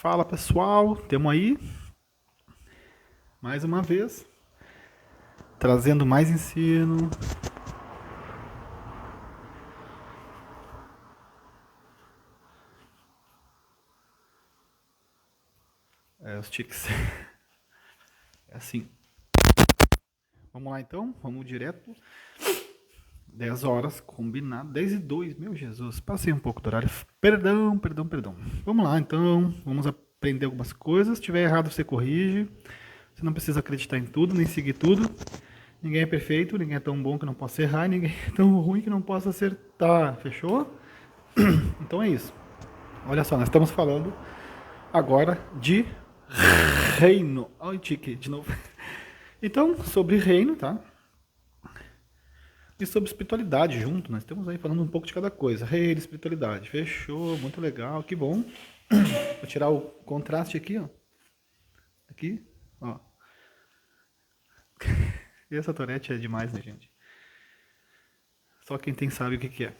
Fala pessoal, temos aí mais uma vez trazendo mais ensino. Os tiques. É assim. Vamos lá então, vamos direto. 10 horas, combinado. 10 e 2, meu Jesus, passei um pouco do horário. Perdão. Vamos lá então, vamos aprender algumas coisas. Se tiver errado, você corrige. Você não precisa acreditar em tudo, nem seguir tudo. Ninguém é perfeito, ninguém é tão bom que não possa errar, ninguém é tão ruim que não possa acertar. Fechou? Então é isso. Olha só, nós estamos falando agora de reino. Olha o tique de novo. Então, sobre reino, tá? E sobre espiritualidade junto. Nós estamos aí falando um pouco de cada coisa. Reino, espiritualidade. Fechou, muito legal, que bom. Vou tirar o contraste aqui, ó. Aqui, ó. E essa Tourette é demais, né, gente? Só quem tem sabe o que que é.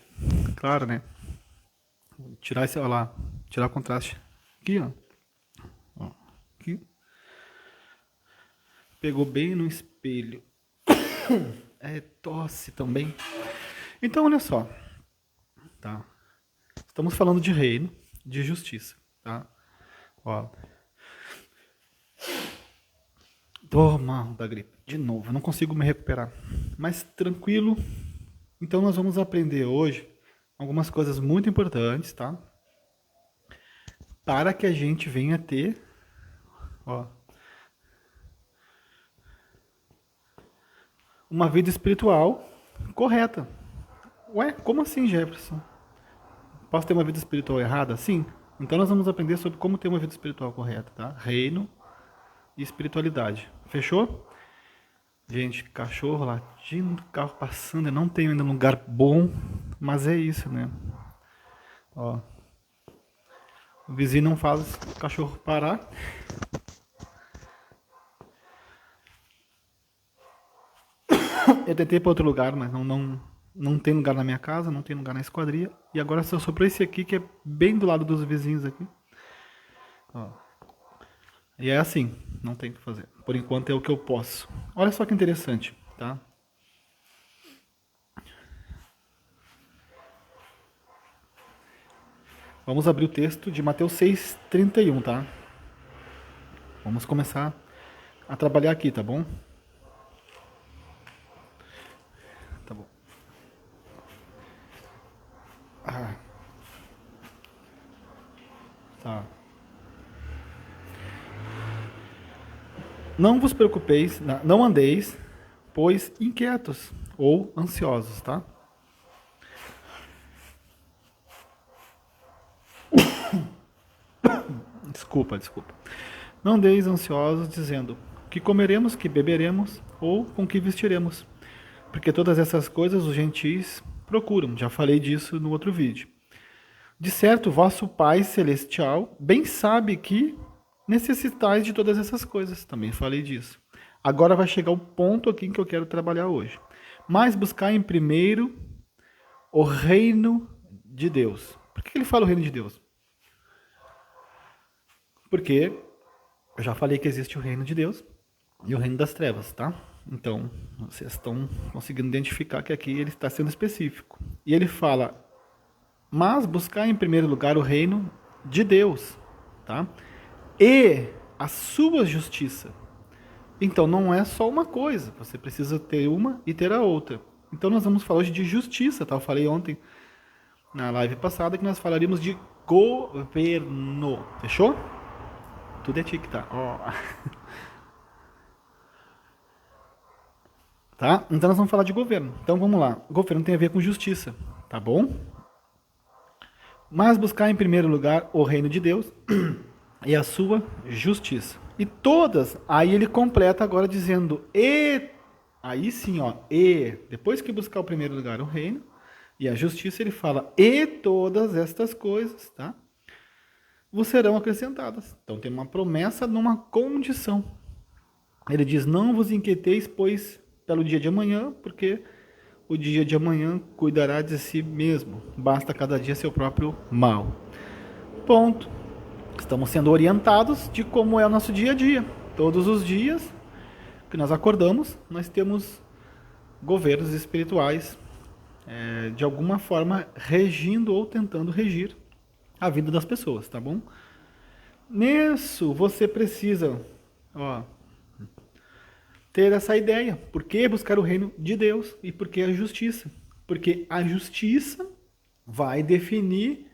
Claro, né? Vou tirar esse, ó lá. Tirar o contraste. Aqui, ó. Ó. Aqui. Pegou bem no espelho. É tosse também. Então, olha só. Tá? Estamos falando de reino, de justiça. Tá? Ó. Toma da gripe. De novo, eu não consigo me recuperar. Mas tranquilo. Então, nós vamos aprender hoje algumas coisas muito importantes, tá? Para que a gente venha ter, ó, uma vida espiritual correta. Ué, como assim, Jefferson? Posso ter uma vida espiritual errada? Sim. Então nós vamos aprender sobre como ter uma vida espiritual correta, tá? Reino e espiritualidade. Fechou? Gente, cachorro latindo, carro passando, eu não tenho ainda um lugar bom, mas é isso, né? Ó. O vizinho não faz o cachorro parar. Eu tentei ir para outro lugar, mas não tem lugar na minha casa, não tem lugar na esquadria. E agora só sobrou esse aqui, que é bem do lado dos vizinhos aqui. Ó. E é assim, não tem o que fazer. Por enquanto é o que eu posso. Olha só que interessante, tá? Vamos abrir o texto de Mateus 6:31, tá? Vamos começar a trabalhar aqui, tá bom? Tá bom. Ah, tá. Não vos preocupeis, não andeis, pois inquietos ou ansiosos, tá? Desculpa. Não andeis ansiosos, dizendo: que comeremos, que beberemos, ou com que vestiremos. Porque todas essas coisas os gentis procuram. Já falei disso no outro vídeo. De certo, vosso Pai Celestial bem sabe que necessitais de todas essas coisas. Também falei disso. Agora vai chegar o ponto aqui em que eu quero trabalhar hoje. Mas buscar em primeiro o reino de Deus. Por que ele fala o reino de Deus? Porque eu já falei que existe o reino de Deus e o reino das trevas, tá? Então, vocês estão conseguindo identificar que aqui ele está sendo específico. E ele fala: mas buscar em primeiro lugar o reino de Deus, tá? E a sua justiça. Então não é só uma coisa, você precisa ter uma e ter a outra. Então nós vamos falar hoje de justiça, tá? Eu falei ontem na live passada que nós falaríamos de governo, fechou? Tudo é tique, tá? Oh. Tá? Então nós vamos falar de governo. Então vamos lá. Governo tem a ver com justiça, tá bom? Mas buscar em primeiro lugar o reino de Deus e a sua justiça. E todas, aí ele completa agora dizendo: e, aí sim, ó, e, depois que buscar o primeiro lugar o reino e a justiça, ele fala: e todas estas coisas, tá? Vos serão acrescentadas. Então tem uma promessa numa condição. Ele diz: não vos inquieteis, pois, pelo dia de amanhã, porque o dia de amanhã cuidará de si mesmo. Basta cada dia seu próprio mal. Ponto. Estamos sendo orientados de como é o nosso dia a dia. Todos os dias que nós acordamos, nós temos governos espirituais, de alguma forma, regindo ou tentando regir a vida das pessoas, tá bom? Nisso, você precisa ter essa ideia. Por que buscar o reino de Deus? E por que a justiça? Porque a justiça vai definir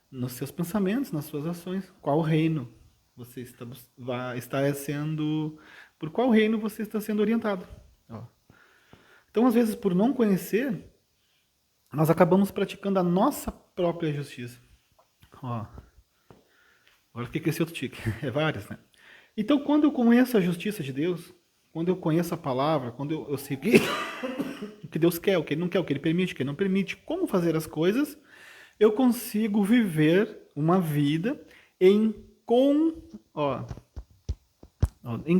nos seus pensamentos, nas suas ações, qual reino você está sendo... Por qual reino você está sendo orientado. Então, às vezes, por não conhecer, nós acabamos praticando a nossa própria justiça. Agora fiquei com esse outro tique. É vários, né? Então, quando eu conheço a justiça de Deus, quando eu conheço a palavra, quando eu sei o que Deus quer, o que Ele não quer, o que Ele permite, o que Ele não permite, como fazer as coisas, eu consigo viver uma vida em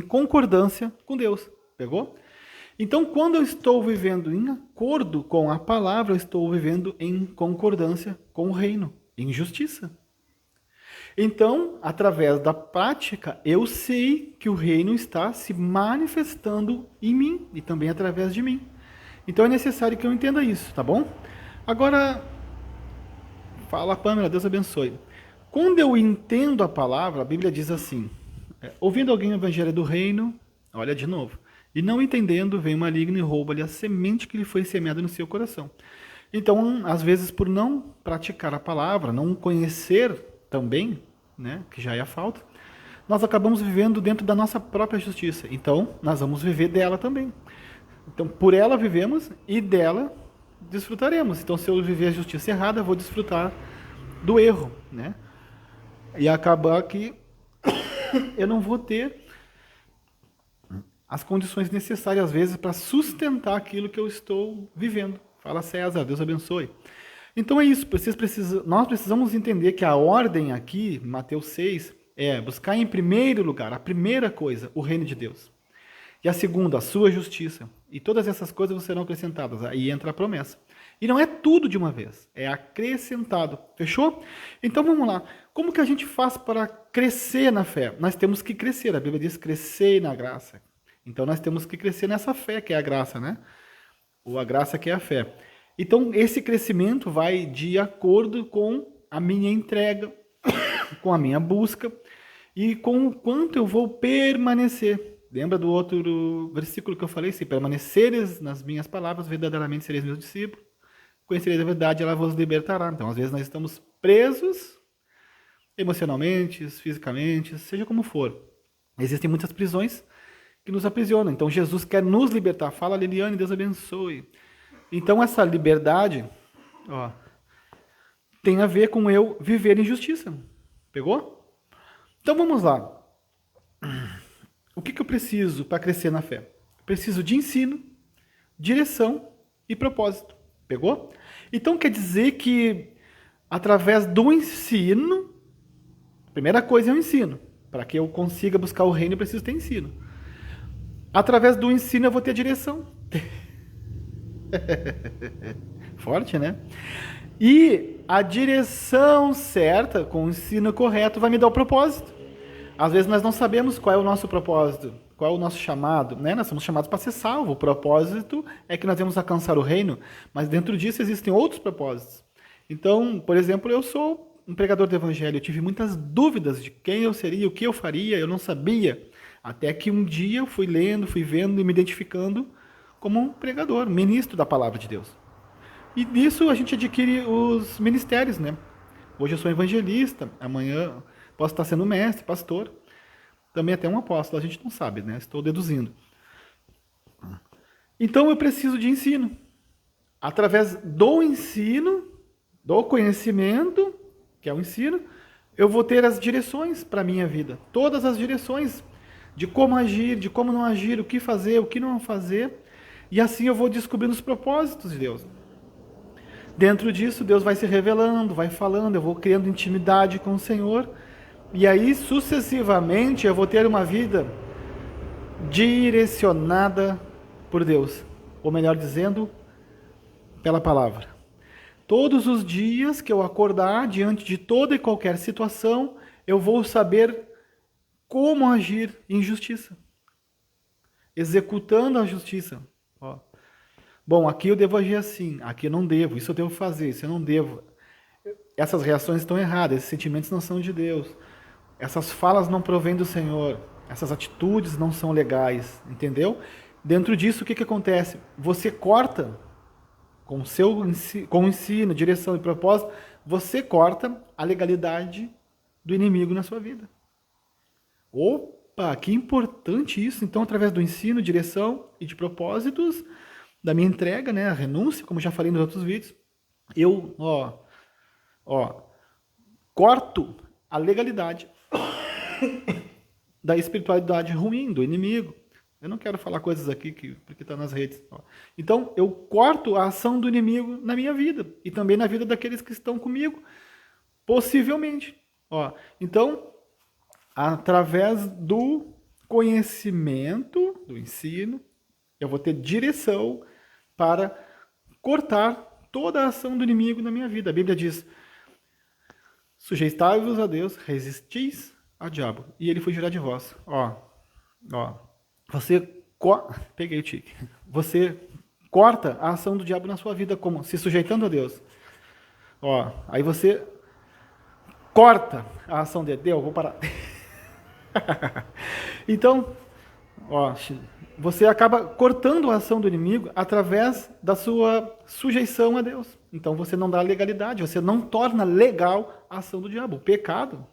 concordância com Deus. Pegou? Então, quando eu estou vivendo em acordo com a palavra, eu estou vivendo em concordância com o reino, em justiça. Então, através da prática, eu sei que o reino está se manifestando em mim e também através de mim. Então é necessário que eu entenda isso, tá bom? Agora, fala Pâmela, Deus abençoe. Quando eu entendo a palavra, a Bíblia diz assim, ouvindo alguém o evangelho do reino, olha de novo, e não entendendo, vem o maligno e rouba-lhe a semente que lhe foi semeada no seu coração. Então, às vezes, por não praticar a palavra, não conhecer também, né, que já é a falta, nós acabamos vivendo dentro da nossa própria justiça. Então, nós vamos viver dela também. Então, por ela vivemos e dela desfrutaremos. Então, se eu viver a justiça errada, eu vou desfrutar do erro, né? E acabar que eu não vou ter as condições necessárias, às vezes, para sustentar aquilo que eu estou vivendo. Fala César, Deus abençoe. Então é isso, nós precisamos entender que a ordem aqui, Mateus 6, é buscar em primeiro lugar, a primeira coisa, o reino de Deus. E a segunda, a sua justiça. E todas essas coisas serão acrescentadas. Aí entra a promessa. E não é tudo de uma vez, é acrescentado. Fechou? Então vamos lá. Como que a gente faz para crescer na fé? Nós temos que crescer. A Bíblia diz crescer na graça. Então nós temos que crescer nessa fé que é a graça, né? Ou a graça que é a fé. Então, esse crescimento vai de acordo com a minha entrega, com a minha busca e com o quanto eu vou permanecer. Lembra do outro versículo que eu falei? Se permaneceres nas minhas palavras, verdadeiramente sereis meus discípulos. Conhecereis a verdade, ela vos libertará. Então, às vezes, nós estamos presos emocionalmente, fisicamente, seja como for. Existem muitas prisões que nos aprisionam. Então, Jesus quer nos libertar. Fala, Liliane, Deus abençoe. Então, essa liberdade tem a ver com eu viver em justiça. Pegou? Então, vamos lá. O que eu preciso para crescer na fé? Eu preciso de ensino, direção e propósito. Pegou? Então, quer dizer que, através do ensino, a primeira coisa é o ensino. Para que eu consiga buscar o reino, eu preciso ter ensino. Através do ensino, eu vou ter direção. Forte, né? E a direção certa, com o ensino correto, vai me dar o propósito. Às vezes nós não sabemos qual é o nosso propósito, qual é o nosso chamado, né? Nós somos chamados para ser salvos. O propósito é que nós vamos alcançar o reino, mas dentro disso existem outros propósitos. Então, por exemplo, eu sou um pregador do evangelho, eu tive muitas dúvidas de quem eu seria, o que eu faria, eu não sabia. Até que um dia eu fui lendo, fui vendo e me identificando como um pregador, ministro da palavra de Deus. E disso a gente adquire os ministérios, né? Hoje eu sou evangelista, amanhã posso estar sendo mestre, pastor, também até um apóstolo, a gente não sabe, né? Estou deduzindo. Então eu preciso de ensino. Através do ensino, do conhecimento, que é o ensino, eu vou ter as direções para a minha vida. Todas as direções de como agir, de como não agir, o que fazer, o que não fazer. E assim eu vou descobrindo os propósitos de Deus. Dentro disso, Deus vai se revelando, vai falando, eu vou criando intimidade com o Senhor. E aí, sucessivamente, eu vou ter uma vida direcionada por Deus. Ou melhor dizendo, pela palavra. Todos os dias que eu acordar, diante de toda e qualquer situação, eu vou saber como agir em justiça, executando a justiça. Ó. Bom, aqui eu devo agir assim, aqui eu não devo, isso eu devo fazer, isso eu não devo. Essas reações estão erradas, esses sentimentos não são de Deus. Essas falas não provêm do Senhor. Essas atitudes não são legais, entendeu? Dentro disso, o que acontece? Você corta, com o ensino, direção e propósito, você corta a legalidade do inimigo na sua vida. Opa, que importante isso. Então, através do ensino, direção e de propósitos, da minha entrega, né, a renúncia, como já falei nos outros vídeos, eu, corto a legalidade da espiritualidade ruim, do inimigo. Eu não quero falar coisas aqui porque está nas redes. Então, eu corto a ação do inimigo na minha vida e também na vida daqueles que estão comigo, possivelmente. Então, através do conhecimento, do ensino, eu vou ter direção para cortar toda a ação do inimigo na minha vida. A Bíblia diz: sujeitai-vos a Deus, resistis ao diabo, e ele fugirá de vós. Você peguei o tique. Você corta a ação do diabo na sua vida como? Se sujeitando a Deus. Aí você corta a ação de Deus. Vou parar. Então, você acaba cortando a ação do inimigo através da sua sujeição a Deus. Então você não dá legalidade, você não torna legal a ação do diabo. O pecado,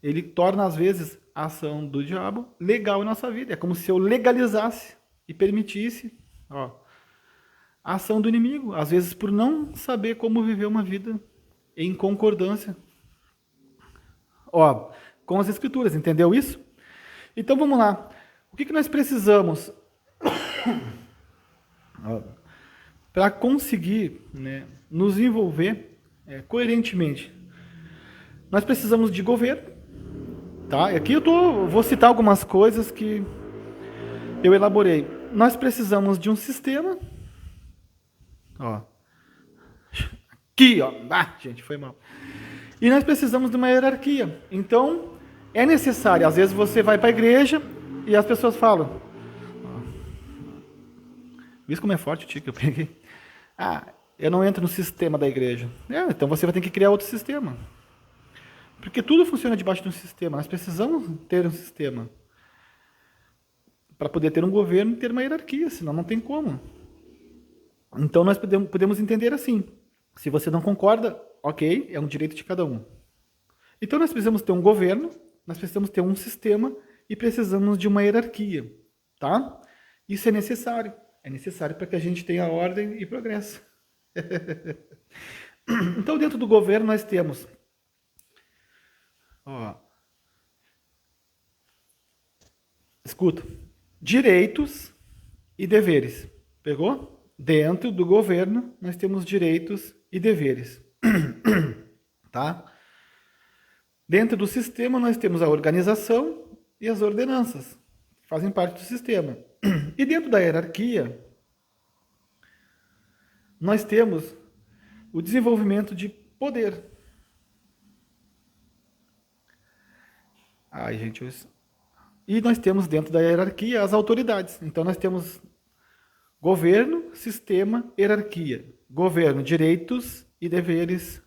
ele torna às vezes a ação do diabo legal em nossa vida. É como se eu legalizasse e permitisse a ação do inimigo, às vezes por não saber como viver uma vida em concordância com as Escrituras. Entendeu isso? Então vamos lá. O que nós precisamos para conseguir, né, nos envolver coerentemente? Nós precisamos de governo. Tá? Aqui eu vou citar algumas coisas que eu elaborei. Nós precisamos de um sistema. Aqui, gente, foi mal. E nós precisamos de uma hierarquia. Então, é necessário. Às vezes você vai para a igreja e as pessoas falam: viu como é forte o tique que eu peguei? Eu não entro no sistema da igreja. Então você vai ter que criar outro sistema. Porque tudo funciona debaixo de um sistema. Nós precisamos ter um sistema para poder ter um governo e ter uma hierarquia, senão não tem como. Então nós podemos entender assim. Se você não concorda, ok, é um direito de cada um. Então nós precisamos ter um governo, nós precisamos ter um sistema e precisamos de uma hierarquia, tá? Isso é necessário. É necessário para que a gente tenha ordem e progresso. Então dentro do governo nós temos escuta, direitos e deveres. Pegou? Dentro do governo, nós temos direitos e deveres. Tá? Dentro do sistema, nós temos a organização e as ordenanças, que fazem parte do sistema. E dentro da hierarquia, nós temos o desenvolvimento de poder. E nós temos dentro da hierarquia as autoridades. Então nós temos governo, sistema, hierarquia. Governo, direitos e deveres.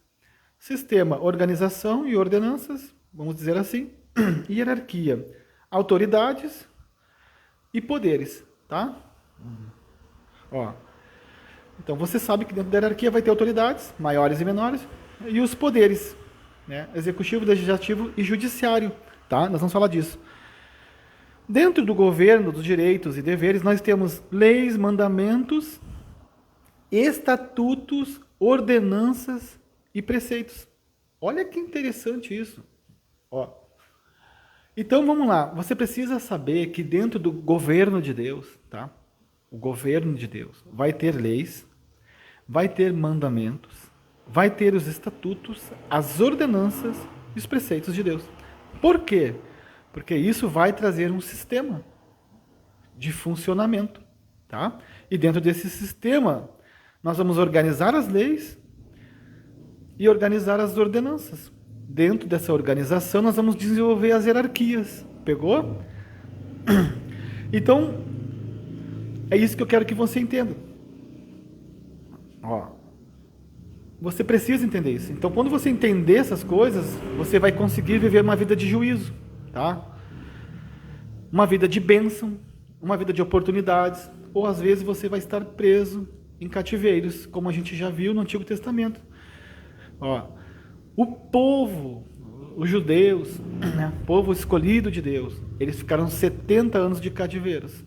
Sistema, organização e ordenanças, vamos dizer assim. E hierarquia, autoridades e poderes, tá? Então você sabe que dentro da hierarquia vai ter autoridades, maiores e menores, e os poderes, né? Executivo, legislativo e judiciário. Tá? Nós vamos falar disso. Dentro do governo, dos direitos e deveres, nós temos leis, mandamentos, estatutos, ordenanças e preceitos. Olha que interessante isso. Então vamos lá. Você precisa saber que dentro do governo de Deus, tá? O governo de Deus vai ter leis, vai ter mandamentos, vai ter os estatutos, as ordenanças e os preceitos de Deus. Por quê? Porque isso vai trazer um sistema de funcionamento, tá? E dentro desse sistema, nós vamos organizar as leis e organizar as ordenanças. dentro dessa organização, nós vamos desenvolver as hierarquias. Pegou? Então, é isso que eu quero que você entenda. Ó, você precisa entender isso. Então, quando você entender essas coisas, você vai conseguir viver uma vida de juízo, tá? Uma vida de bênção, uma vida de oportunidades, ou às vezes você vai estar preso em cativeiros, como a gente já viu no Antigo Testamento. Ó, o povo, os judeus, né, o povo escolhido de Deus, eles ficaram 70 anos de cativeiros,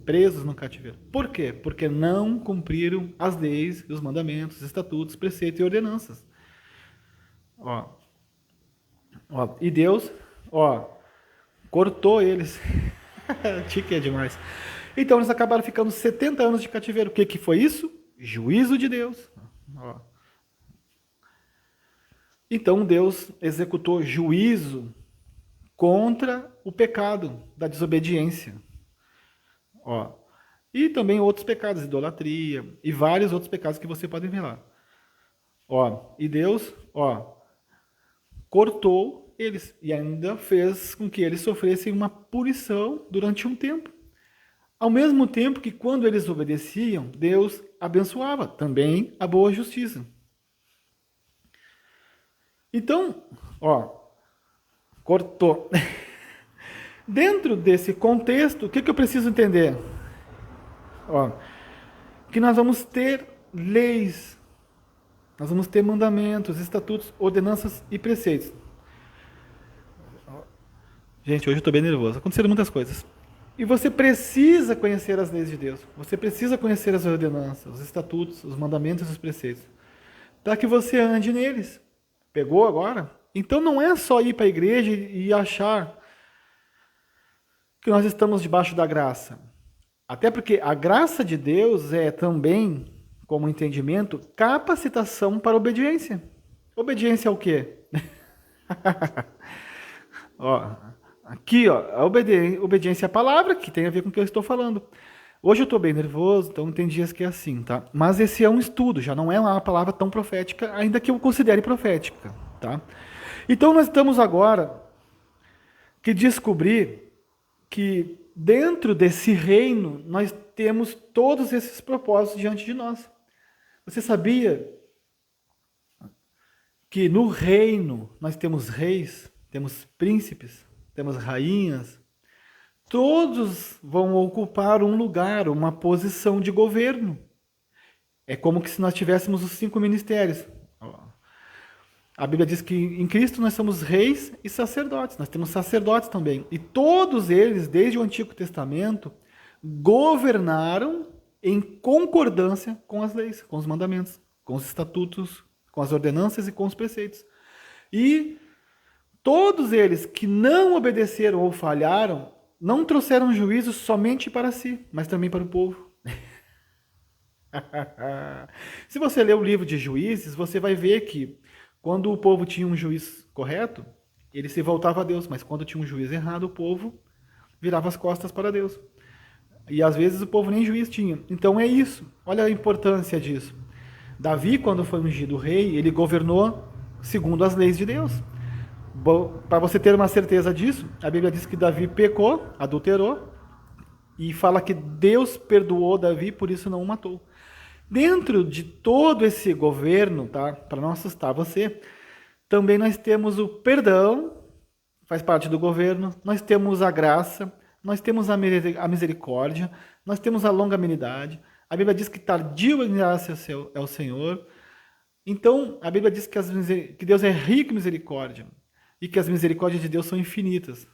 presos no cativeiro. Por quê? Porque não cumpriram as leis, os mandamentos, os estatutos, preceitos e ordenanças. Ó, e Deus, cortou eles. Tique é demais. Então eles acabaram ficando 70 anos de cativeiro. O que foi isso? Juízo de Deus. Ó. Então Deus executou juízo contra o pecado da desobediência. Ó. E também outros pecados, idolatria e vários outros pecados que você pode ver lá. Ó. E Deus, cortou eles e ainda fez com que eles sofressem uma punição durante um tempo. Ao mesmo tempo que quando eles obedeciam, Deus abençoava também a boa justiça. Então, cortou. Dentro desse contexto, o que eu preciso entender? Que nós vamos ter leis, nós vamos ter mandamentos, estatutos, ordenanças e preceitos. Gente, hoje eu estou bem nervoso. Aconteceram muitas coisas. E você precisa conhecer as leis de Deus. Você precisa conhecer as ordenanças, os estatutos, os mandamentos e os preceitos. Para que você ande neles. Pegou agora? Então não é só ir para a igreja e achar que nós estamos debaixo da graça. Até porque a graça de Deus é também, como entendimento, capacitação para obediência. Obediência ao quê? Aqui, a obediência à palavra, que tem a ver com o que eu estou falando. Hoje eu estou bem nervoso, então tem dias que é assim, tá? Mas esse é um estudo, já não é uma palavra tão profética, ainda que eu considere profética, tá? Então nós estamos agora que descobrir que dentro desse reino nós temos todos esses propósitos diante de nós. Você sabia que no reino nós temos reis, temos príncipes, temos rainhas? Todos vão ocupar um lugar, uma posição de governo. É como se nós tivéssemos os 5 ministérios. A Bíblia diz que em Cristo nós somos reis e sacerdotes. Nós temos sacerdotes também. E todos eles, desde o Antigo Testamento, governaram em concordância com as leis, com os mandamentos, com os estatutos, com as ordenanças e com os preceitos. E todos eles que não obedeceram ou falharam, não trouxeram juízo somente para si, mas também para o povo. Se você ler o livro de Juízes, você vai ver que quando o povo tinha um juiz correto, ele se voltava a Deus, mas quando tinha um juiz errado, o povo virava as costas para Deus. E às vezes o povo nem juiz tinha. Então é isso. Olha a importância disso. Davi, quando foi ungido rei, ele governou segundo as leis de Deus. Para você ter uma certeza disso, a Bíblia diz que Davi pecou, adulterou, e fala que Deus perdoou Davi, por isso não o matou. Dentro de todo esse governo, tá? Para não assustar você, também nós temos o perdão, faz parte do governo, nós temos a graça, nós temos a misericórdia, nós temos a longanimidade. A Bíblia diz que tardio em graça é o Senhor. Então, a Bíblia diz que Deus é rico em misericórdia e que as misericórdias de Deus são infinitas.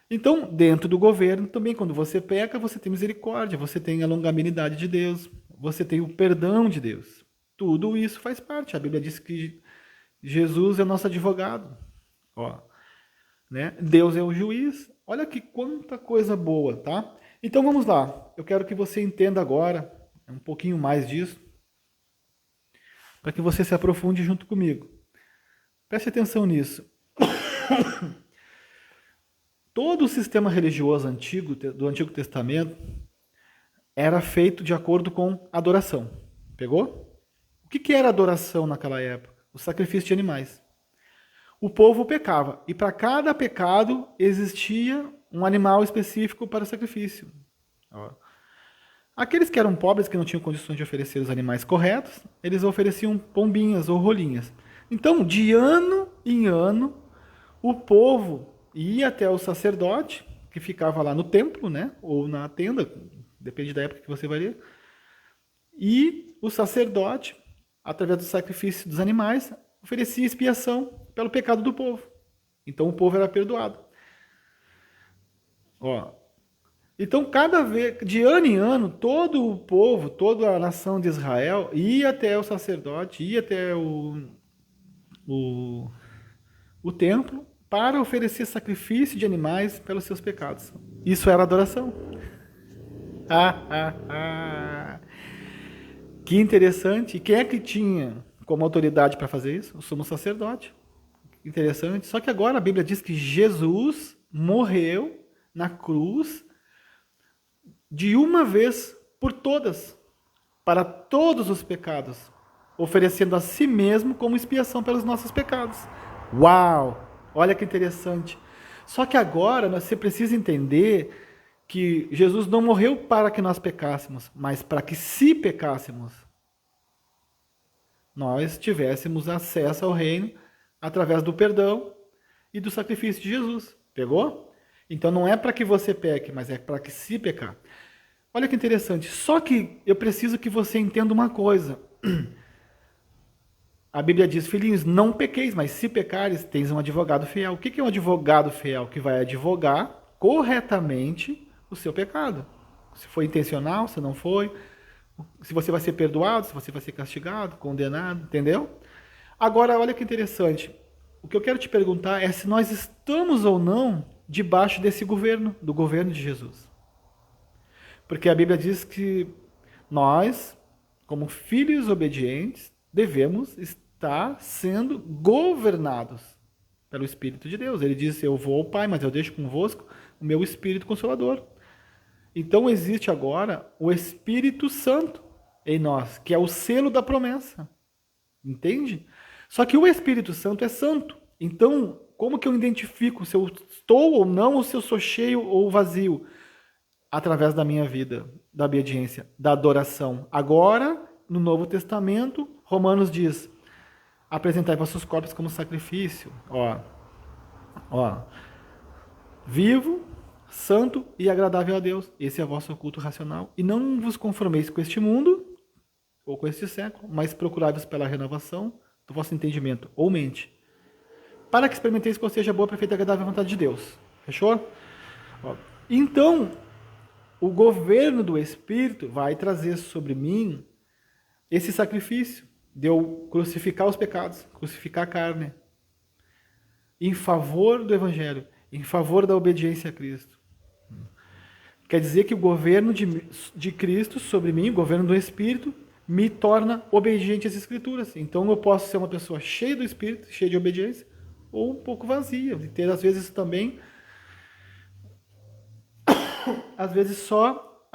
Então, dentro do governo, também, quando você peca, você tem misericórdia, você tem a longanimidade de Deus, você tem o perdão de Deus. Tudo isso faz parte. A Bíblia diz que Jesus é nosso advogado. Né? Deus é o juiz. Olha que quanta coisa boa, tá? Então, vamos lá. Eu quero que você entenda agora um pouquinho mais disso, para que você se aprofunde junto comigo. Preste atenção nisso. Todo o sistema religioso antigo, do Antigo Testamento, era feito de acordo com adoração. Pegou? O que era adoração naquela época? O sacrifício de animais. o povo pecava. E para cada pecado existia um animal específico para o sacrifício. Ó. Aqueles que eram pobres, que não tinham condições de oferecer os animais corretos, eles ofereciam pombinhas ou rolinhas. Então, de ano em ano, o povo ia até o sacerdote, que ficava lá no templo, né? Ou na tenda, depende da época que você vai ler. E o sacerdote, através do sacrifício dos animais, oferecia expiação pelo pecado do povo. Então o povo era perdoado. Ó. Então, cada vez, de ano em ano, todo o povo, toda a nação de Israel ia até o sacerdote, ia até o templo para oferecer sacrifício de animais pelos seus pecados. Isso era adoração. Que interessante. E quem é que tinha como autoridade para fazer isso? O sumo sacerdote. Interessante. Só que agora a Bíblia diz que Jesus morreu na cruz de uma vez por todas, para todos os pecados, oferecendo a si mesmo como expiação pelos nossos pecados. Uau! Olha que interessante. Só que agora você precisa entender que Jesus não morreu para que nós pecássemos, mas para que, se pecássemos, nós tivéssemos acesso ao reino através do perdão e do sacrifício de Jesus. Pegou? Então não é para que você peque, mas é para que, se pecar. Olha que interessante. Só que eu preciso que você entenda uma coisa. A Bíblia diz, filhinhos, não pequeis, mas se pecares, tens um advogado fiel. O que é um advogado fiel? Que vai advogar corretamente o seu pecado. Se foi intencional, se não foi, se você vai ser perdoado, se você vai ser castigado, condenado, entendeu? Agora, olha que interessante. O que eu quero te perguntar é se nós estamos ou não debaixo desse governo, do governo de Jesus. Porque a Bíblia diz que nós, como filhos obedientes, devemos estar sendo governados pelo Espírito de Deus. Ele diz, eu vou ao Pai, mas eu deixo convosco o meu Espírito Consolador. Então existe agora o Espírito Santo em nós, que é o selo da promessa. Entende? Só que o Espírito Santo é santo. Então, como que eu identifico se eu estou ou não, ou se eu sou cheio ou vazio? Através da minha vida, da obediência, da adoração. Agora, no Novo Testamento, Romanos diz, apresentai vossos corpos como sacrifício. Vivo, santo e agradável a Deus. Esse é o vosso culto racional. E não vos conformeis com este mundo, ou com este século, mas procurai-vos pela renovação do vosso entendimento, ou mente, para que experimenteis qual seja a boa, perfeita e agradável vontade de Deus. Fechou? Então, o governo do Espírito vai trazer sobre mim esse sacrifício de eu crucificar os pecados, crucificar a carne, em favor do Evangelho, em favor da obediência a Cristo. Quer dizer que o governo de Cristo sobre mim, o governo do Espírito, me torna obediente às Escrituras. Então eu posso ser uma pessoa cheia do Espírito, cheia de obediência, ou um pouco vazia, e ter às vezes também, às vezes só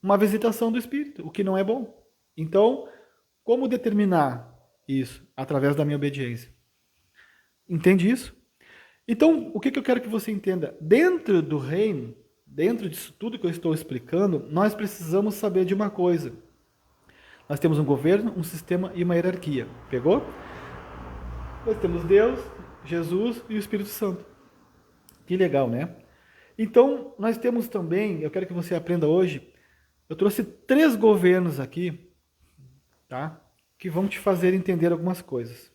uma visitação do Espírito, o que não é bom. Então, como determinar isso? Através da minha obediência. Entende isso? Então, o que eu quero que você entenda? Dentro do reino, dentro disso tudo que eu estou explicando, nós precisamos saber de uma coisa. Nós temos um governo, um sistema e uma hierarquia. Pegou? Nós temos Deus, Jesus e o Espírito Santo. Que legal, né? Então, nós temos também, eu quero que você aprenda hoje, eu trouxe 3 governos aqui, tá? Que vão te fazer entender algumas coisas.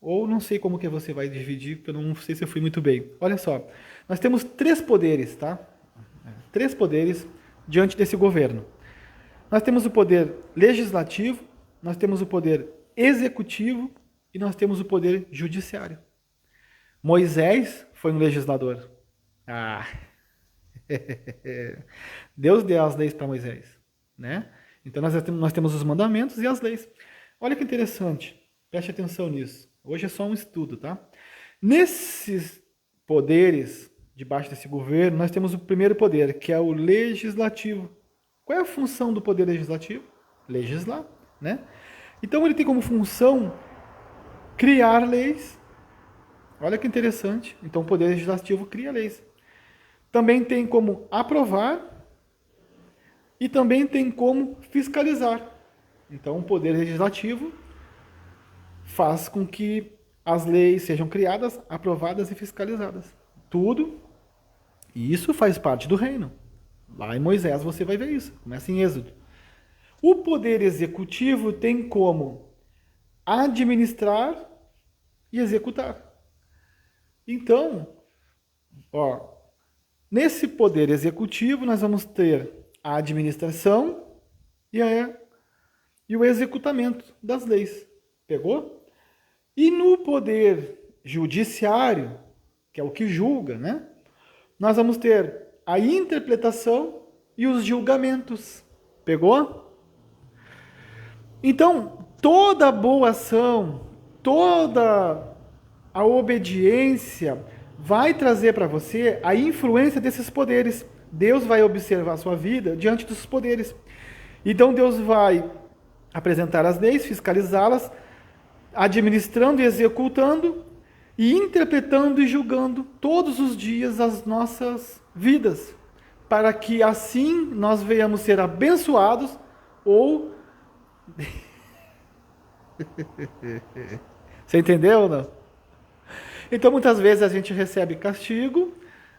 Ou não sei como que você vai dividir, porque eu não sei se eu fui muito bem. Olha só, nós temos 3 poderes, tá? 3 poderes diante desse governo. Nós temos o poder legislativo, nós temos o poder executivo e nós temos o poder judiciário. Moisés foi um legislador. Deus deu as leis para Moisés, né? Então nós temos os mandamentos e as leis. Olha que interessante, preste atenção nisso. Hoje é só um estudo, tá? Nesses poderes, debaixo desse governo, nós temos o primeiro poder, que é o legislativo. Qual é a função do poder legislativo? Legislar, né? Então ele tem como função criar leis Olha que interessante. Então o poder legislativo cria leis. Também tem como aprovar e também tem como fiscalizar. Então o poder legislativo faz com que as leis sejam criadas, aprovadas e fiscalizadas. Tudo. E isso faz parte do reino. Lá em Moisés você vai ver isso. Começa em Êxodo. O poder executivo tem como administrar e executar. Então, ó, nesse poder executivo nós vamos ter a administração e o executamento das leis. Pegou? E no poder judiciário, que é o que julga, né? Nós vamos ter a interpretação e os julgamentos. Pegou? Então, toda boa ação, toda a obediência vai trazer para você a influência desses poderes. Deus vai observar a sua vida diante dos poderes. Então, Deus vai apresentar as leis, fiscalizá-las, administrando e executando, e interpretando e julgando todos os dias as nossas vidas, para que assim nós venhamos ser abençoados ou... Você entendeu ou não? Então muitas vezes a gente recebe castigo,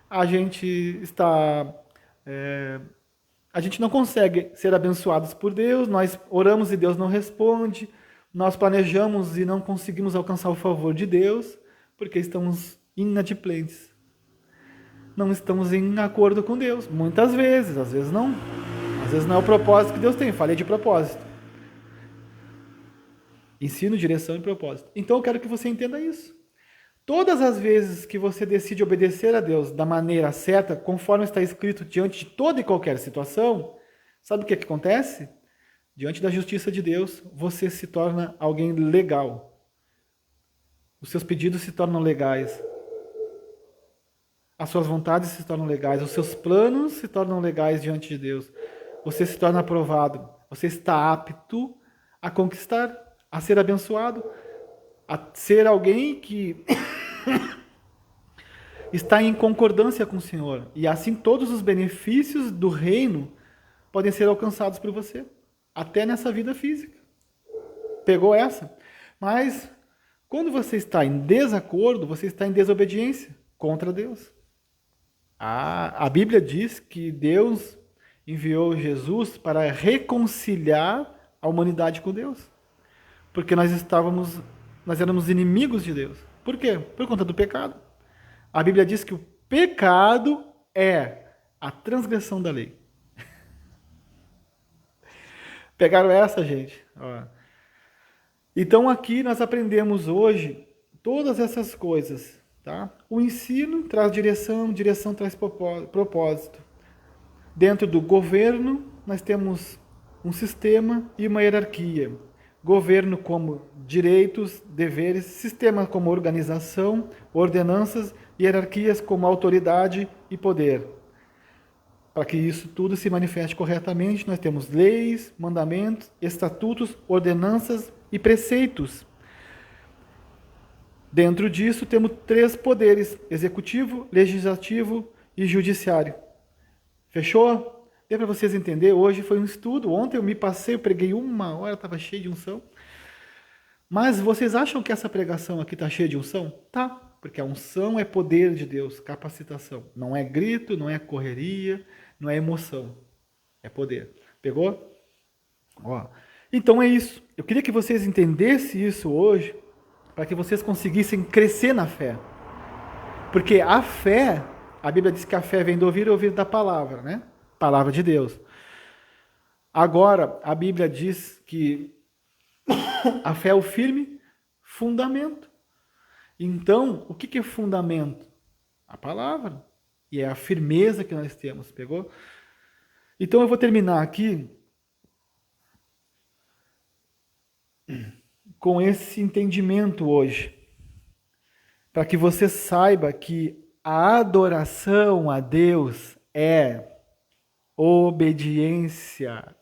a gente está... a gente não consegue ser abençoados por Deus, nós oramos e Deus não responde, nós planejamos e não conseguimos alcançar o favor de Deus, porque estamos inadimplentes. Não estamos em acordo com Deus. Muitas vezes, às vezes não. Às vezes não é o propósito que Deus tem. Falei de propósito. Ensino, direção e propósito. Então eu quero que você entenda isso. Todas as vezes que você decide obedecer a Deus da maneira certa, conforme está escrito diante de toda e qualquer situação, sabe o que acontece? Diante da justiça de Deus, você se torna alguém legal. Os seus pedidos se tornam legais. As suas vontades se tornam legais. Os seus planos se tornam legais diante de Deus. Você se torna aprovado. Você está apto a conquistar, a ser abençoado, a ser alguém que está em concordância com o Senhor. E assim todos os benefícios do reino podem ser alcançados por você. Até nessa vida física. Pegou essa? Mas... quando você está em desacordo, você está em desobediência contra Deus. A Bíblia diz que Deus enviou Jesus para reconciliar a humanidade com Deus. Porque nós éramos inimigos de Deus. Por quê? Por conta do pecado. A Bíblia diz que o pecado é a transgressão da lei. Pegaram essa, gente? Ó. Então aqui nós aprendemos hoje todas essas coisas, tá? O ensino traz direção, direção traz propósito. Dentro do governo nós temos um sistema e uma hierarquia. Governo como direitos, deveres, sistema como organização, ordenanças, hierarquias como autoridade e poder. Para que isso tudo se manifeste corretamente, nós temos leis, mandamentos, estatutos, ordenanças e preceitos. Dentro disso temos 3 poderes: executivo, legislativo e judiciário. Fechou? Deu para vocês entenderem? Hoje foi um estudo. Ontem eu me passei, eu preguei 1 hora, estava cheio de unção. Mas vocês acham que essa pregação aqui está cheia de unção? Tá, porque a unção é poder de Deus, capacitação. Não é grito, não é correria, não é emoção. É poder. Pegou? Ó. Então é isso. Eu queria que vocês entendessem isso hoje, para que vocês conseguissem crescer na fé. Porque a fé, a Bíblia diz que a fé vem do ouvir e ouvir da palavra, né? Palavra de Deus. Agora, a Bíblia diz que a fé é o firme fundamento. Então, o que é fundamento? A palavra. E é a firmeza que nós temos, pegou? Então eu vou terminar aqui com esse entendimento hoje, para que você saiba que a adoração a Deus é obediência.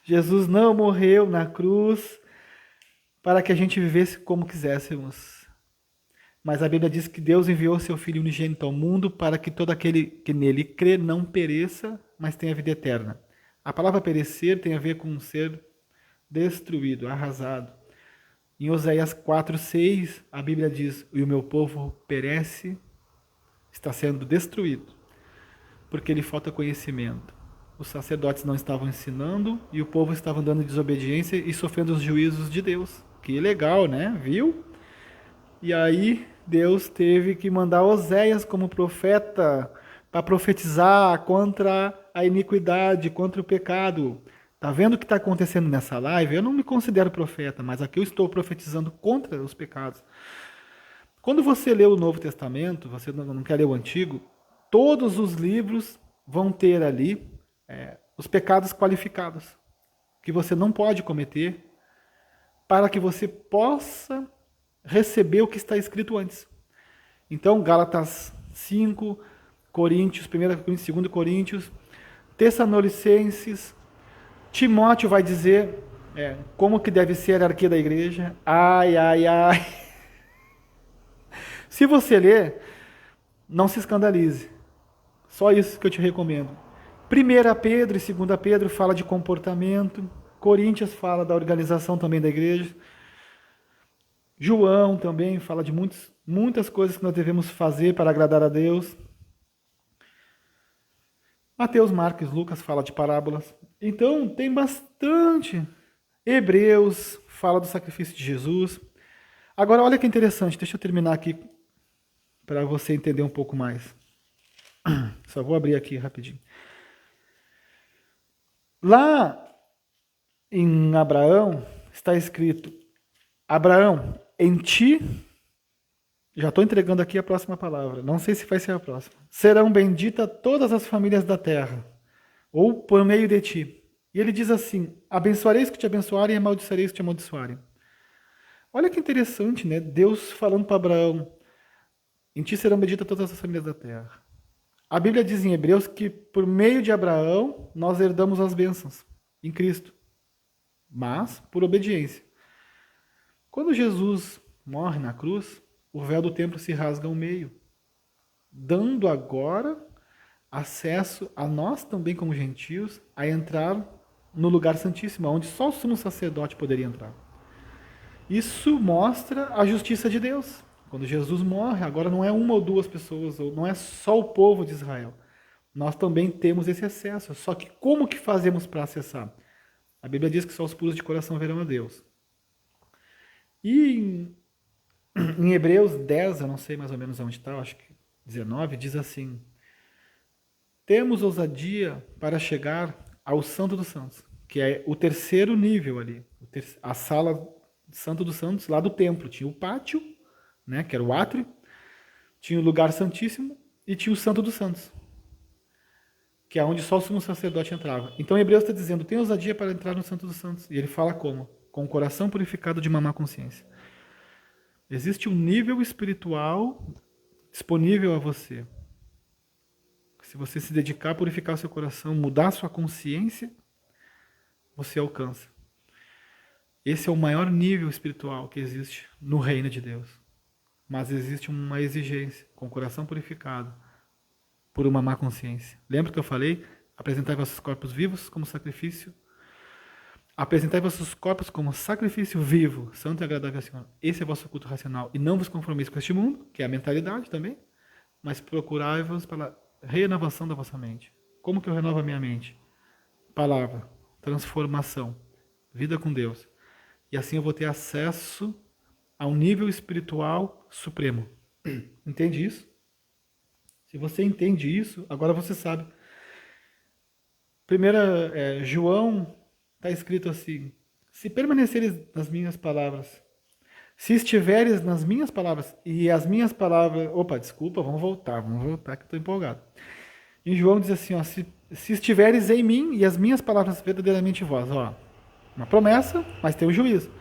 Jesus não morreu na cruz para que a gente vivesse como quiséssemos. Mas a Bíblia diz que Deus enviou seu Filho unigênito ao mundo para que todo aquele que nele crê não pereça, mas tenha vida eterna. A palavra perecer tem a ver com ser destruído, arrasado. Em Oséias 4:6, a Bíblia diz: "E o meu povo perece, está sendo destruído, porque lhe falta conhecimento." Os sacerdotes não estavam ensinando e o povo estava andando em desobediência e sofrendo os juízos de Deus. Que legal, né? Viu? E aí Deus teve que mandar Oséias como profeta para profetizar contra a iniquidade, contra o pecado. Tá vendo o que está acontecendo nessa live? Eu não me considero profeta, mas aqui eu estou profetizando contra os pecados. Quando você lê o Novo Testamento, você não quer ler o Antigo, todos os livros vão ter ali os pecados qualificados que você não pode cometer para que você possa receber o que está escrito antes. Então, Gálatas 5, Coríntios, 1 Coríntios, 2 Coríntios, Tessalonicenses, Timóteo vai dizer como que deve ser a hierarquia da igreja. Ai, ai, ai. Se você ler, não se escandalize. Só isso que eu te recomendo. 1 Pedro e 2 Pedro fala de comportamento. Coríntios fala da organização também da igreja. João também fala de muitas coisas que nós devemos fazer para agradar a Deus. Mateus, Marcos, Lucas fala de parábolas. Então, tem bastante. Hebreus fala do sacrifício de Jesus. Agora, olha que interessante. Deixa eu terminar aqui para você entender um pouco mais. Só vou abrir aqui rapidinho. Lá em Abraão está escrito: Abraão, em ti, já estou entregando aqui a próxima palavra, não sei se vai ser a próxima, serão benditas todas as famílias da terra, ou por meio de ti. E ele diz assim: abençoarei os que te abençoarem e amaldiçoarei os que te amaldiçoarem. Olha que interessante, né? Deus falando para Abraão: em ti serão benditas todas as famílias da terra. A Bíblia diz em Hebreus que por meio de Abraão nós herdamos as bênçãos em Cristo, mas por obediência. Quando Jesus morre na cruz, o véu do templo se rasga ao meio, dando agora acesso a nós também como gentios a entrar no lugar santíssimo, onde só o sumo sacerdote poderia entrar. Isso mostra a justiça de Deus. Quando Jesus morre, agora não é uma ou duas pessoas, ou não é só o povo de Israel. Nós também temos esse acesso. Só que como que fazemos para acessar? A Bíblia diz que só os puros de coração verão a Deus. E em Hebreus 10, eu não sei mais ou menos onde está, acho que 19, diz assim: temos ousadia para chegar ao Santo dos Santos, que é o terceiro nível ali, a sala Santo dos Santos lá do templo. Tinha o pátio, né, que era o átrio, tinha o lugar santíssimo e tinha o Santo dos Santos, que é onde só o sumo sacerdote entrava. Então Hebreus está dizendo: tem ousadia para entrar no Santo dos Santos. E ele fala como? Com o coração purificado de uma má consciência. Existe um nível espiritual disponível a você. Se você se dedicar a purificar o seu coração, mudar a sua consciência, você alcança. Esse é o maior nível espiritual que existe no reino de Deus. Mas existe uma exigência, com o coração purificado, por uma má consciência. Lembra que eu falei? Apresentai vossos corpos vivos como sacrifício. Apresentai vossos corpos como sacrifício vivo, santo e agradável ao Senhor. Esse é o vosso culto racional. E não vos conformeis com este mundo, que é a mentalidade também, mas procurai-vos pela renovação da vossa mente. Como que eu renovo a minha mente? Palavra, transformação, vida com Deus. E assim eu vou ter acesso a um nível espiritual supremo. Entende isso? Se você entende isso, agora você sabe. Primeira, João, está escrito assim: se permaneceres nas minhas palavras, se estiveres nas minhas palavras, e as minhas palavras... Opa, desculpa, vamos voltar que eu estou empolgado. Em João diz assim, ó, se estiveres em mim e as minhas palavras verdadeiramente em vós. Ó, uma promessa, mas tem um juízo.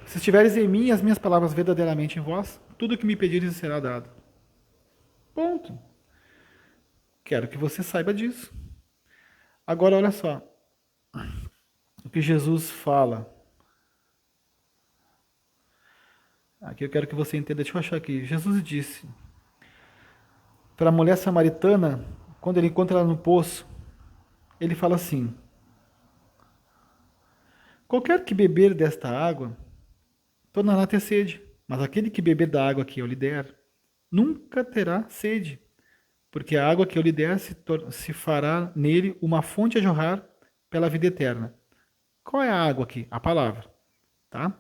Se estiveres em mim e as minhas palavras verdadeiramente em vós, tudo o que me pedires será dado. Ponto. Quero que você saiba disso. Agora, olha só. O que Jesus fala. Aqui eu quero que você entenda, deixa eu achar aqui. Jesus disse para a mulher samaritana, quando ele encontra ela no poço, ele fala assim: qualquer que beber desta água, tornará a ter sede, mas aquele que beber da água que eu lhe der, nunca terá sede, porque a água que eu lhe der se fará nele uma fonte a jorrar pela vida eterna. Qual é a água aqui? A palavra, tá?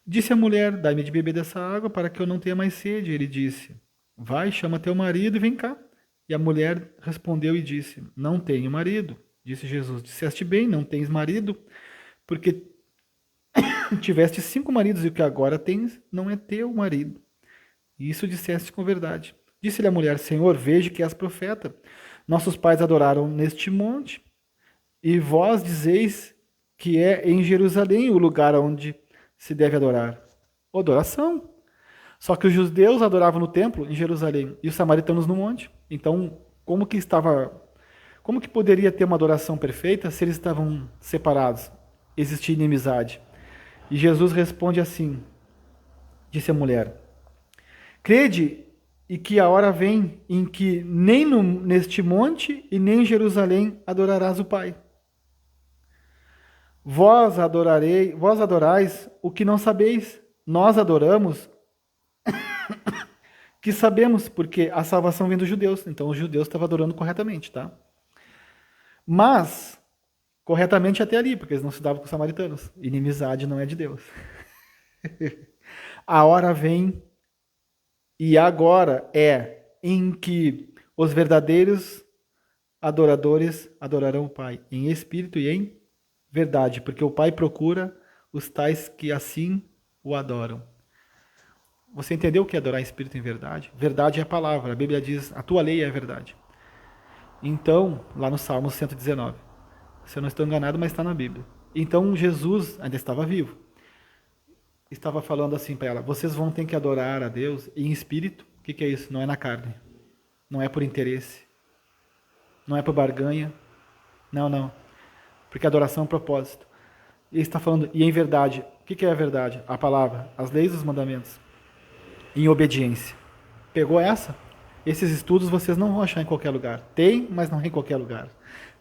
Disse a mulher: dai-me de beber dessa água para que eu não tenha mais sede. Ele disse: vai, chama teu marido e vem cá. E a mulher respondeu e disse: não tenho marido. Disse Jesus: disseste bem, não tens marido, porque tiveste 5 maridos e o que agora tens não é teu marido. E isso disseste com verdade. Disse-lhe a mulher: Senhor, veja que és profeta. Nossos pais adoraram neste monte, e vós dizeis que é em Jerusalém o lugar onde se deve adorar. Adoração. Só que os judeus adoravam no templo em Jerusalém e os samaritanos no monte. Então, como que poderia ter uma adoração perfeita se eles estavam separados? Existia inimizade. E Jesus responde assim: disse a mulher: crede e que a hora vem em que nem neste monte e nem em Jerusalém adorarás o Pai. Vós adorais o que não sabeis. Nós adoramos que sabemos, porque a salvação vem dos judeus. Então os judeus estavam adorando corretamente, tá? Mas corretamente até ali, porque eles não se davam com os samaritanos. Inimizade não é de Deus. A hora vem e agora é em que os verdadeiros adoradores adorarão o Pai, em espírito e em verdade, porque o Pai procura os tais que assim o adoram. Você entendeu o que é adorar em espírito e em verdade? Verdade é a palavra. A Bíblia diz: a tua lei é a verdade. Então, lá no Salmo 119. Se eu não estou enganado, mas está na Bíblia. Então, Jesus ainda estava vivo. Estava falando assim para ela: vocês vão ter que adorar a Deus em espírito. O que é isso? Não é na carne. Não é por interesse. Não é por barganha. Não. Porque adoração é um propósito. Ele está falando, e em verdade. O que é a verdade? A palavra, as leis e os mandamentos. Em obediência. Pegou essa? Esses estudos vocês não vão achar em qualquer lugar. Tem, mas não em qualquer lugar.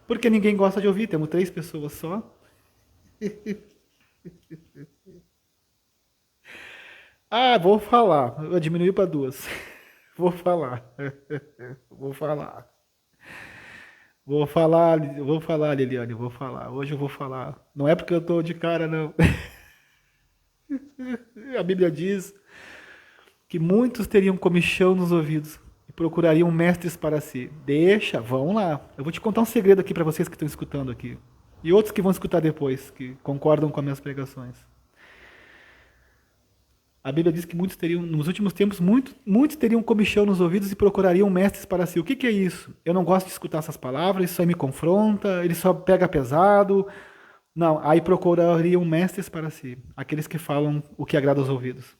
Porque ninguém gosta de ouvir. Temos 3 pessoas só. Vou falar. Eu diminui para 2. Vou falar. Vou falar, Liliane, vou falar. Hoje eu vou falar. Não é porque eu estou de cara, não. A Bíblia diz que muitos teriam comichão nos ouvidos e procurariam mestres para si. Deixa, vão lá. Eu vou te contar um segredo aqui para vocês que estão escutando aqui. E outros que vão escutar depois, que concordam com as minhas pregações. A Bíblia diz que muitos teriam, nos últimos tempos, muitos teriam comichão nos ouvidos e procurariam mestres para si. O que é isso? Eu não gosto de escutar essas palavras, isso aí me confronta, ele só pega pesado. Não, aí procurariam mestres para si, aqueles que falam o que agrada aos ouvidos.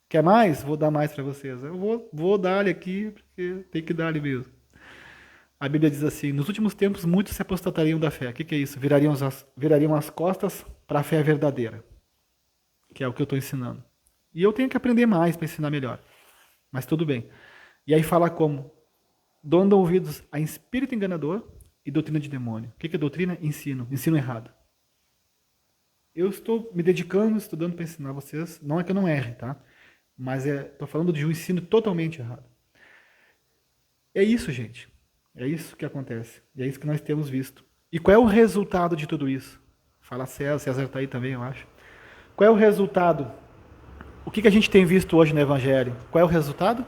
Quer mais? Vou dar mais para vocês. Eu vou dar-lhe aqui, porque tem que dar-lhe mesmo. A Bíblia diz assim: nos últimos tempos, muitos se apostatariam da fé. O que é isso? Virariam as costas para a fé verdadeira, que é o que eu estou ensinando. E eu tenho que aprender mais para ensinar melhor. Mas tudo bem. E aí fala como? Dando ouvidos a espírito enganador e doutrina de demônio. O que é doutrina? Ensino. Ensino errado. Eu estou me dedicando, estudando para ensinar vocês. Não é que eu não erre, tá? Mas estou falando de um ensino totalmente errado. É isso, gente. É isso que acontece. E é isso que nós temos visto. E qual é o resultado de tudo isso? Fala César. César está aí também, eu acho. Qual é o resultado? O que a gente tem visto hoje no Evangelho? Qual é o resultado?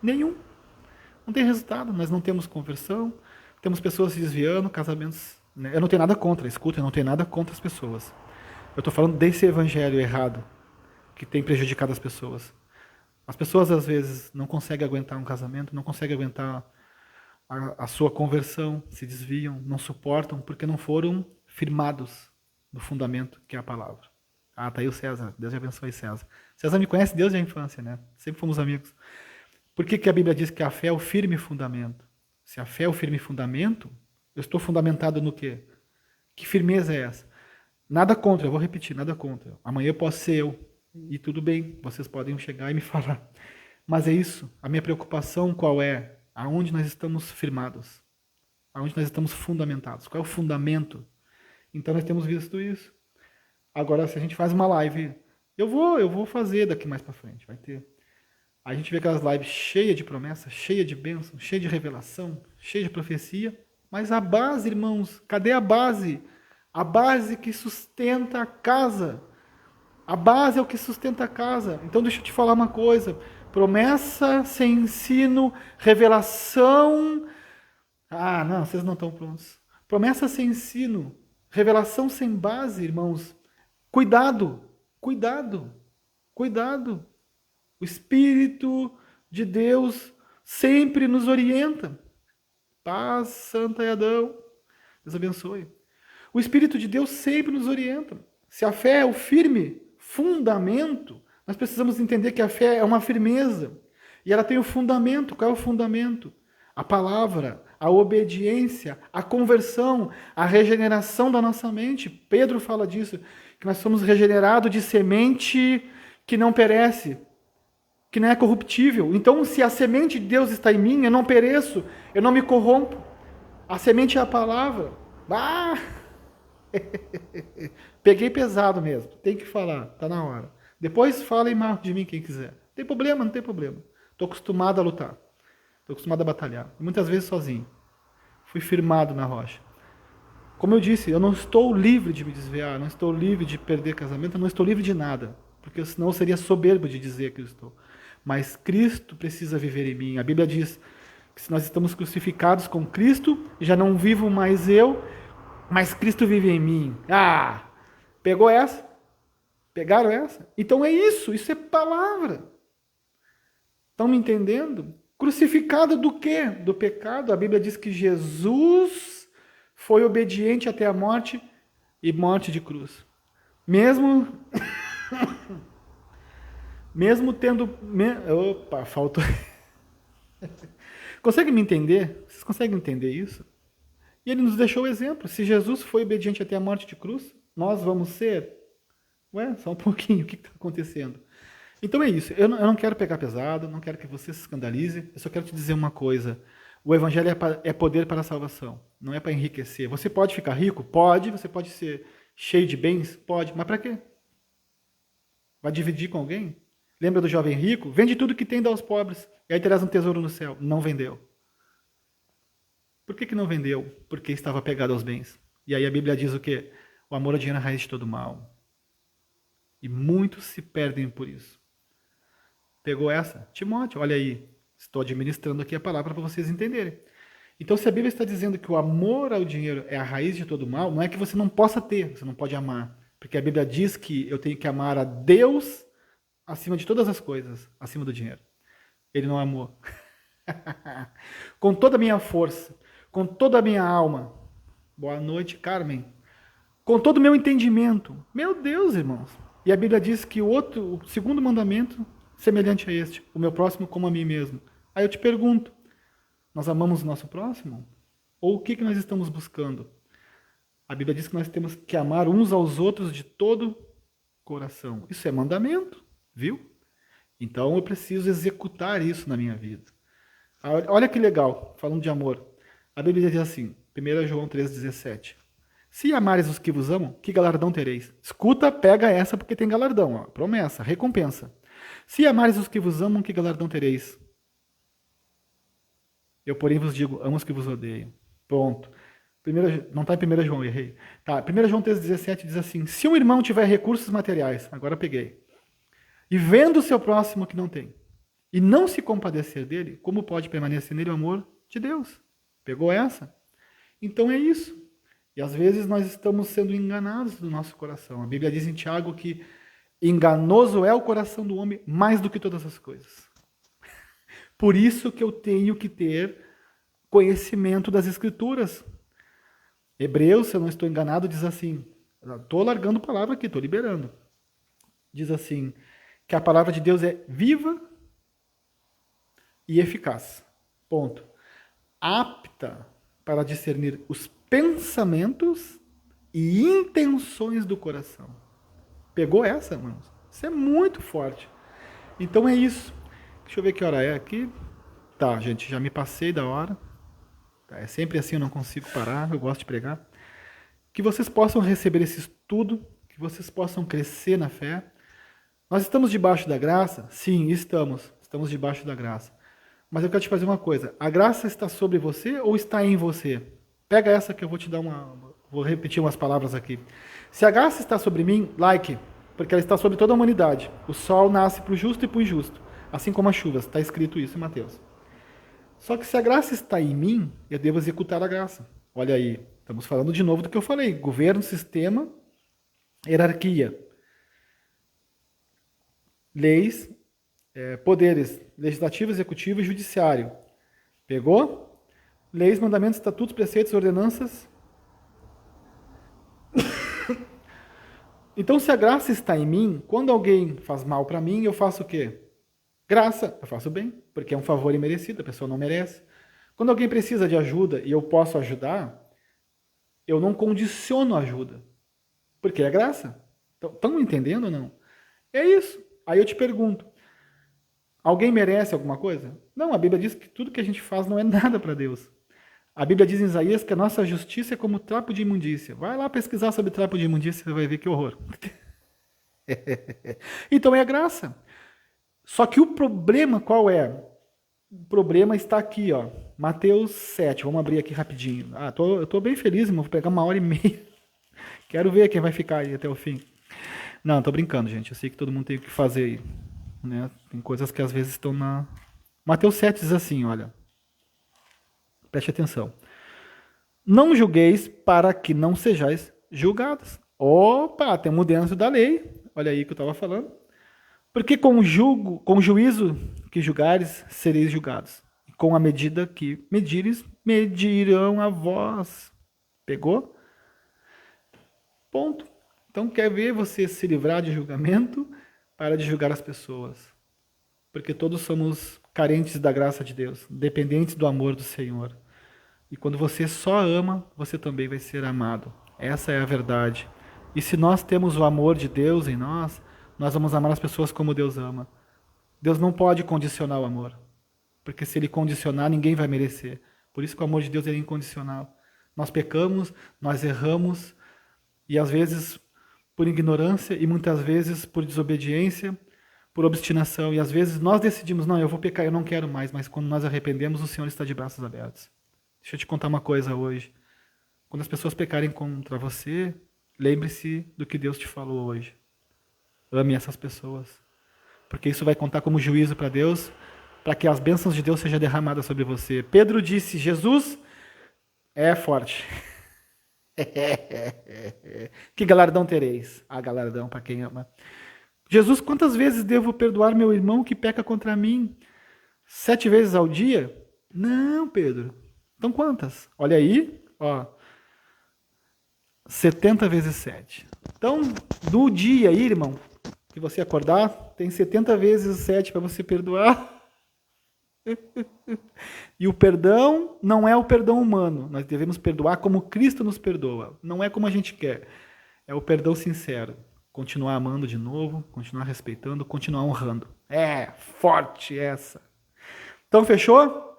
Nenhum. Não tem resultado. Nós não temos conversão, temos pessoas se desviando, casamentos. Né? Eu não tenho nada contra, escuta, eu não tenho nada contra as pessoas. Eu estou falando desse Evangelho errado, que tem prejudicado as pessoas. As pessoas, às vezes, não conseguem aguentar um casamento, não conseguem aguentar a sua conversão, se desviam, não suportam, porque não foram firmados no fundamento que é a palavra. Tá aí o César. Deus abençoe César. César me conhece desde a infância, né? Sempre fomos amigos. Por que a Bíblia diz que a fé é o firme fundamento? Se a fé é o firme fundamento, eu estou fundamentado no quê? Que firmeza é essa? Nada contra, eu vou repetir, nada contra. Amanhã eu posso ser eu. E tudo bem, vocês podem chegar e me falar. Mas é isso. A minha preocupação qual é? Aonde nós estamos firmados? Aonde nós estamos fundamentados? Qual é o fundamento? Então nós temos visto isso. Agora, se a gente faz uma live, eu vou fazer daqui mais para frente, vai ter. A gente vê aquelas lives cheias de promessa, cheia de bênção, cheia de revelação, cheia de profecia, mas a base, irmãos, cadê a base? A base que sustenta a casa. A base é o que sustenta a casa. Então deixa eu te falar uma coisa. Promessa sem ensino, revelação. Ah, não, vocês não estão prontos. Promessa sem ensino, revelação sem base, irmãos. Cuidado, cuidado, cuidado. O Espírito de Deus sempre nos orienta. Paz, Santa e Adão. Deus abençoe. O Espírito de Deus sempre nos orienta. Se a fé é o firme fundamento, nós precisamos entender que a fé é uma firmeza. E ela tem o fundamento. Qual é o fundamento? A palavra, a obediência, a conversão, a regeneração da nossa mente. Pedro fala disso, que nós somos regenerados de semente que não perece, que não é corruptível. Então, se a semente de Deus está em mim, eu não pereço, eu não me corrompo. A semente é a palavra. Ah! Peguei pesado mesmo, tem que falar, tá na hora. Depois falem mal de mim quem quiser. Não tem problema, não tem problema. Estou acostumado a lutar. Estou acostumado a batalhar. Muitas vezes sozinho. Fui firmado na rocha. Como eu disse, eu não estou livre de me desviar, não estou livre de perder casamento, não estou livre de nada. Porque senão eu seria soberbo de dizer que eu estou. Mas Cristo precisa viver em mim. A Bíblia diz que se nós estamos crucificados com Cristo, já não vivo mais eu, mas Cristo vive em mim. Ah! Pegou essa? Pegaram essa? Então é isso é palavra. Estão me entendendo? Crucificado do quê? Do pecado. A Bíblia diz que Jesus foi obediente até a morte e morte de cruz. Mesmo tendo... Opa, faltou... Consegue me entender? Vocês conseguem entender isso? E ele nos deixou o exemplo. Se Jesus foi obediente até a morte de cruz, nós vamos ser? Ué, só um pouquinho, o que está acontecendo? Então é isso, eu não quero pegar pesado, não quero que você se escandalize, eu só quero te dizer uma coisa. O evangelho é poder para a salvação, não é para enriquecer. Você pode ficar rico? Pode. Você pode ser cheio de bens? Pode. Mas para quê? Vai dividir com alguém? Lembra do jovem rico? Vende tudo que tem e dá aos pobres, e aí terás um tesouro no céu. Não vendeu. Por que não vendeu? Porque estava apegado aos bens. E aí a Bíblia diz o quê? O amor ao dinheiro é a raiz de todo mal. E muitos se perdem por isso. Pegou essa? Timóteo, olha aí. Estou administrando aqui a palavra para vocês entenderem. Então, se a Bíblia está dizendo que o amor ao dinheiro é a raiz de todo mal, não é que você não possa ter, você não pode amar. Porque a Bíblia diz que eu tenho que amar a Deus acima de todas as coisas, acima do dinheiro. Ele não amou. Com toda a minha força, com toda a minha alma. Boa noite, Carmen. Com todo o meu entendimento. Meu Deus, irmãos. E a Bíblia diz que o segundo mandamento, semelhante a este, o meu próximo como a mim mesmo. Aí eu te pergunto, nós amamos o nosso próximo? Ou o que nós estamos buscando? A Bíblia diz que nós temos que amar uns aos outros de todo coração. Isso é mandamento, viu? Então eu preciso executar isso na minha vida. Olha que legal, falando de amor. A Bíblia diz assim, 1 João 3,17. Se amares os que vos amam, que galardão tereis? Escuta, pega essa porque tem galardão. Ó, promessa, recompensa. Se amares os que vos amam, que galardão tereis? Eu, porém, vos digo, amo os que vos odeiam. Pronto. Não está em 1 João, errei. Tá, 1 João 3,17 diz assim, se um irmão tiver recursos materiais, agora eu peguei, e vendo o seu próximo que não tem, e não se compadecer dele, como pode permanecer nele o amor de Deus? Pegou essa? Então é isso. E às vezes nós estamos sendo enganados no nosso coração. A Bíblia diz em Tiago que enganoso é o coração do homem mais do que todas as coisas. Por isso que eu tenho que ter conhecimento das Escrituras. Hebreus, se eu não estou enganado, diz assim, estou largando a palavra aqui, estou liberando. Diz assim, que a palavra de Deus é viva e eficaz. Ponto. Apta para discernir os pensamentos e intenções do coração. Pegou essa, irmãos? Isso é muito forte. Então é isso. Deixa eu ver que hora é aqui. Tá, gente, já me passei da hora. Tá, é sempre assim, eu não consigo parar, eu gosto de pregar. Que vocês possam receber esse estudo, que vocês possam crescer na fé. Nós estamos debaixo da graça? Sim, estamos. Estamos debaixo da graça. Mas eu quero te fazer uma coisa. A graça está sobre você ou está em você? Pega essa que eu vou te dar uma... Vou repetir umas palavras aqui. Se a graça está sobre mim, like, porque ela está sobre toda a humanidade. O sol nasce para o justo e para o injusto, assim como as chuvas. Está escrito isso em Mateus. Só que se a graça está em mim, eu devo executar a graça. Olha aí, estamos falando de novo do que eu falei. Governo, sistema, hierarquia. Leis, poderes legislativo, executivo e judiciário. Pegou? Leis, mandamentos, estatutos, preceitos, ordenanças. Então, se a graça está em mim, quando alguém faz mal para mim, eu faço o quê? Graça, eu faço bem, porque é um favor imerecido, a pessoa não merece. Quando alguém precisa de ajuda e eu posso ajudar, eu não condiciono a ajuda, porque é graça. Estão entendendo ou não? É isso. Aí eu te pergunto, alguém merece alguma coisa? Não, a Bíblia diz que tudo que a gente faz não é nada para Deus. A Bíblia diz em Isaías que a nossa justiça é como trapo de imundícia. Vai lá pesquisar sobre trapo de imundícia, você vai ver que horror. Então é a graça. Só que o problema qual é? O problema está aqui, ó. Mateus 7. Vamos abrir aqui rapidinho. Eu tô bem feliz, irmão. Vou pegar 1h30. Quero ver quem vai ficar aí até o fim. Não, tô brincando, gente. Eu sei que todo mundo tem o que fazer aí. Né? Tem coisas que às vezes estão na... Mateus 7 diz assim, olha. Preste atenção. Não julgueis para que não sejais julgados. Opa, temos dentro da lei. Olha aí que eu estava falando. Porque com o juízo que julgares, sereis julgados. E com a medida que medires, medirão a vós. Pegou? Ponto. Então, quer ver você se livrar de julgamento? Para de julgar as pessoas. Porque todos somos carentes da graça de Deus, dependentes do amor do Senhor. E quando você só ama, você também vai ser amado. Essa é a verdade. E se nós temos o amor de Deus em nós, nós vamos amar as pessoas como Deus ama. Deus não pode condicionar o amor. Porque se Ele condicionar, ninguém vai merecer. Por isso que o amor de Deus é incondicional. Nós pecamos, nós erramos, e às vezes por ignorância, e muitas vezes por desobediência, por obstinação. E às vezes nós decidimos, não, eu vou pecar, eu não quero mais. Mas quando nós arrependemos, o Senhor está de braços abertos. Deixa eu te contar uma coisa hoje. Quando as pessoas pecarem contra você, lembre-se do que Deus te falou hoje. Ame essas pessoas. Porque isso vai contar como juízo para Deus, para que as bênçãos de Deus sejam derramadas sobre você. Pedro disse, Jesus é forte. Que galardão tereis? Ah, galardão para quem ama. Jesus, quantas vezes devo perdoar meu irmão que peca contra mim? 7 vezes ao dia? Não, Pedro. Então quantas? Olha aí, ó. 70 vezes 7. Então, do dia aí, irmão, que você acordar, tem 70 vezes 7 para você perdoar. E o perdão não é o perdão humano. Nós devemos perdoar como Cristo nos perdoa. Não é como a gente quer. É o perdão sincero. Continuar amando de novo, continuar respeitando, continuar honrando. É, forte essa. Então, fechou?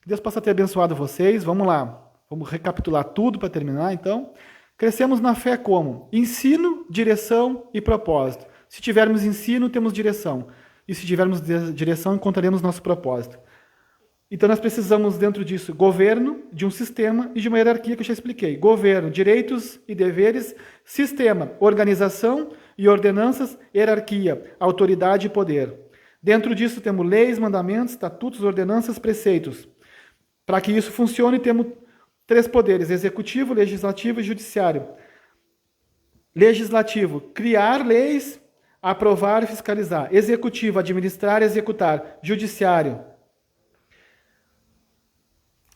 Que Deus possa ter abençoado vocês. Vamos lá. Vamos recapitular tudo para terminar, então. Crescemos na fé como? Ensino, direção e propósito. Se tivermos ensino, temos direção. E se tivermos direção, encontraremos nosso propósito. Então nós precisamos, dentro disso, governo, de um sistema e de uma hierarquia que eu já expliquei. Governo, direitos e deveres, sistema, organização e ordenanças, hierarquia, autoridade e poder. Dentro disso temos leis, mandamentos, estatutos, ordenanças, preceitos. Para que isso funcione, temos 3 poderes, executivo, legislativo e judiciário. Legislativo, criar leis, aprovar e fiscalizar. Executivo, administrar e executar. Judiciário,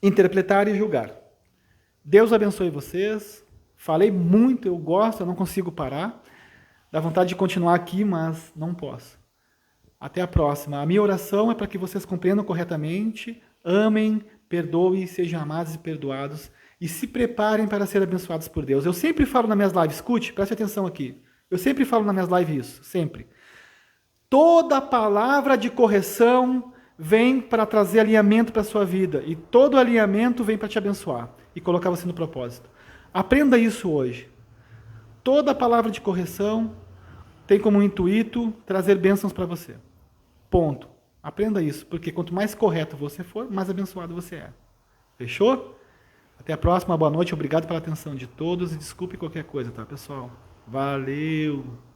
interpretar e julgar. Deus abençoe vocês. Falei muito, eu gosto, eu não consigo parar. Dá vontade de continuar aqui, mas não posso. Até a próxima. A minha oração é para que vocês compreendam corretamente, amem, perdoem, sejam amados e perdoados e se preparem para ser abençoados por Deus. Eu sempre falo nas minhas lives, escute, preste atenção aqui. Eu sempre falo nas minhas lives isso, sempre. Toda palavra de correção vem para trazer alinhamento para a sua vida. E todo alinhamento vem para te abençoar e colocar você no propósito. Aprenda isso hoje. Toda palavra de correção tem como intuito trazer bênçãos para você. Ponto. Aprenda isso, porque quanto mais correto você for, mais abençoado você é. Fechou? Até a próxima, boa noite, obrigado pela atenção de todos e desculpe qualquer coisa, tá, pessoal? Valeu!